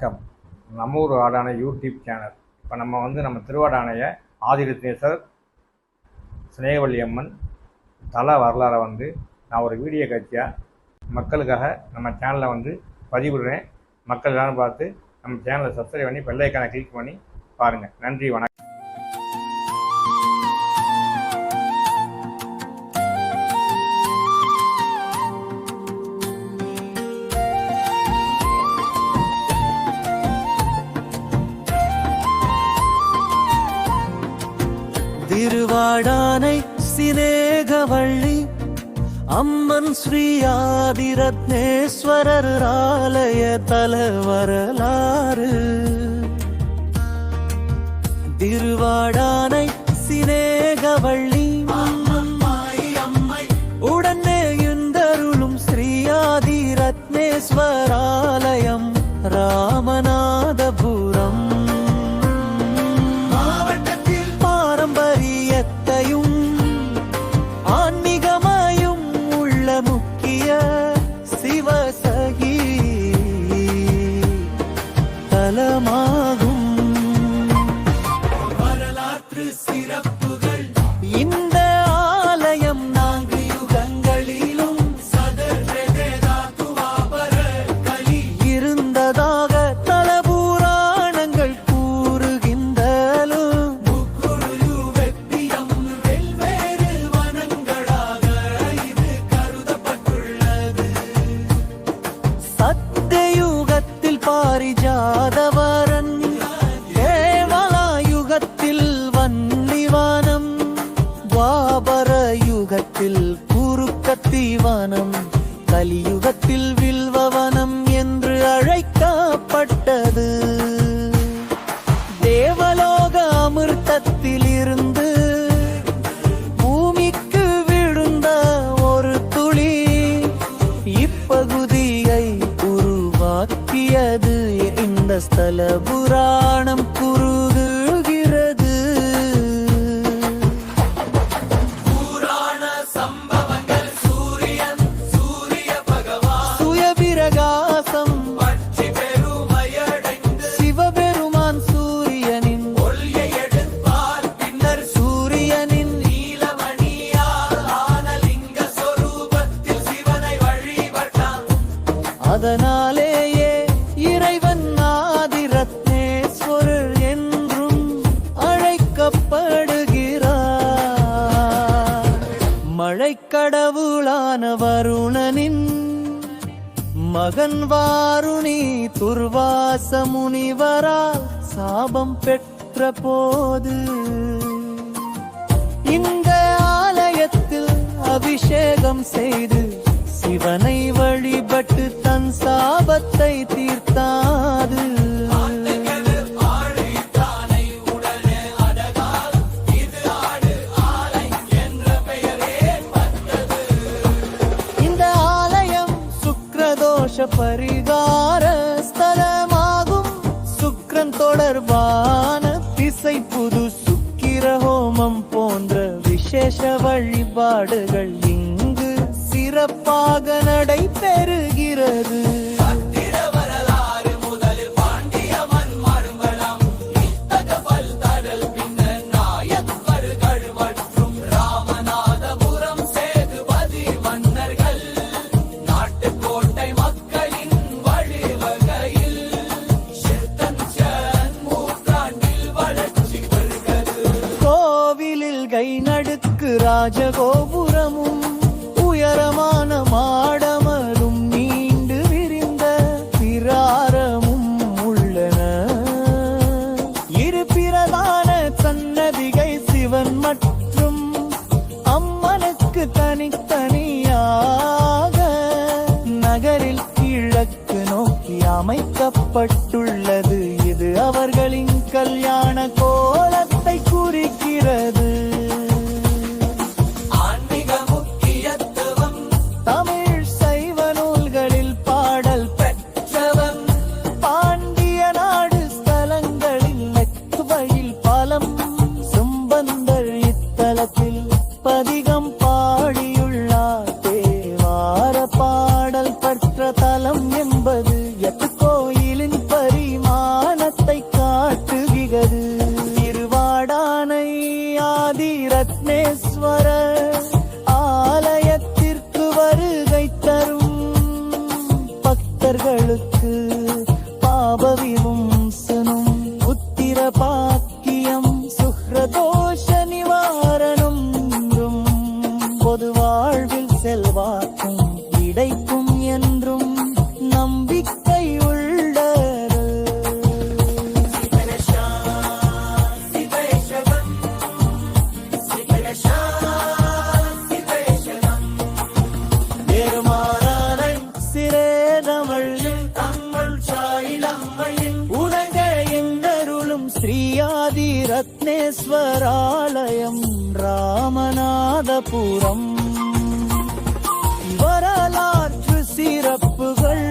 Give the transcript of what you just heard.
வணக்கம். நம்ம ஊர் ஆடான யூடியூப் சேனல். இப்போ நம்ம திருவாடானைய ஆதிரத்னேஸ்வர் சினேகவல்லி அம்மன் தல வரலாறை நான் ஒரு வீடியோ காட்சியாக மக்களுக்காக நம்ம சேனலில் பதிவிடுறேன். மக்கள் எல்லாரும் பார்த்து நம்ம சேனலை சப்ஸ்கிரைப் பண்ணி பெல் ஐக்கானை கிளிக் பண்ணி பாருங்கள். நன்றி, வணக்கம். திருவாடானை சினேகவல்லி அம்மன் ஸ்ரீ ஆதிரத்னேஸ்வரர் ஆலய தல வரலாறு. திருவாடானை சினேகவல்லி உடனே எழுந்தருளும் ஸ்ரீ ஆதிரத்னேஸ்வராலயம் ராமநாதபுரம் ஆன்மீகமாயும் உள்ள முக்கிய சிவசகி தலமாகும். வரலாற்று சிறப்புகள் இந்த ஆலயம் 4 யுகங்களிலும் இருந்ததாக தலபுராணங்கள் கூறுகின்றலும் சத்தியுகத்தில் பாரிஜாதவரன், தேவலாயுகத்தில் வன்னிவானம், துவாபர யுகத்தில் குருக்கத்திவனம், கலியுகத்தில் வில்வவனம் என்று அழைக்கப்பட்டது. தேவலோக அமிர்தத்தில் இருந்து பூமிக்கு விழுந்த ஒரு துளி இப்பகுதியை உருவாக்கியது. இந்த ஸ்தல புராணம் குறுகுகிறது. புராண சம்பவங்கள் சூரிய பகவான் சுயபிரகாசம் சிவபெருமான் சூரியனின் ஒளியை எடுப்பார். பின்னர் சூரியனின் நீலமணியால் ஆன லிங்க சொரூபத்தில் சிவனை வழிபட்டான். அதனாலேயே இறைவன் ஆதிரத்னேஸ்வரர் என்றும் அழைக்கப்படுகிறார். மழைக்கடவுளான வருணனின் மகன் வாருணி துர்வாச முனிவரால் சாபம் பெற்ற போது இந்த ஆலயத்தில் அபிஷேகம் செய்து சிவனை வழிபட்டு தன் சாபத்தை தீர்த்தாது. இந்த ஆலயம் சுக்ரதோஷ பரிகார ஸ்தலமாகும். சுக்ரன் தொடர்பான திசை புது சுக்கிர ஹோமம் போன்ற விசேஷ வழிபாடுகள் இங்கு சிறப்பாக நடைபெறுகிறது. கோவிலில் கை நடுக்கு ராஜகோபுரமும் உயரமான மாடமரும் நீண்டு விரிந்த பிராரமும் உள்ளன. இரு பிரதான சன்னதிகை சிவன் மற்றும் அம்மனுக்கு தனித்தனியாக நகரில் கிழக்கு நோக்கி அமைக்கப்பட்டுள்ளது. இது அவர்களின் கல்யாண கோலத்தை குறிக்கிறது. தமிழ் சைவ நூல்களில் பாடல் பெற்றவன் பாண்டிய நாடு ஸ்தலங்களில் நெக்குவழில் பலம் சும்பந்தர் இத்தலத்தில் பதிகம் பாடியுள்ளார். தேவார பாடல் பெற்ற தலம் என்பது எட்டு கோயிலின் பரிமாணம். ஆதி ரத்னேஸ்வர ஆலயத்திற்கு வருகை தரும் பக்தர்களுக்கு பாப விமோசனம் புத்திர பாக்கியம் சுக்ரதோஷ நிவாரணம் பொது வாழ்வில் செல்வாக்கும் கிடைக்கும் என்றும் நம்பிக்கை உள்ளது. பெருமானாரை சிறேதமிழ் தங்கள் சாயிலம்மையின் உலக எங்கருளும் ஸ்ரீயாதி ரத்னேஸ்வராலயம் ராமநாதபுரம் வரலாற்று சிறப்புகள்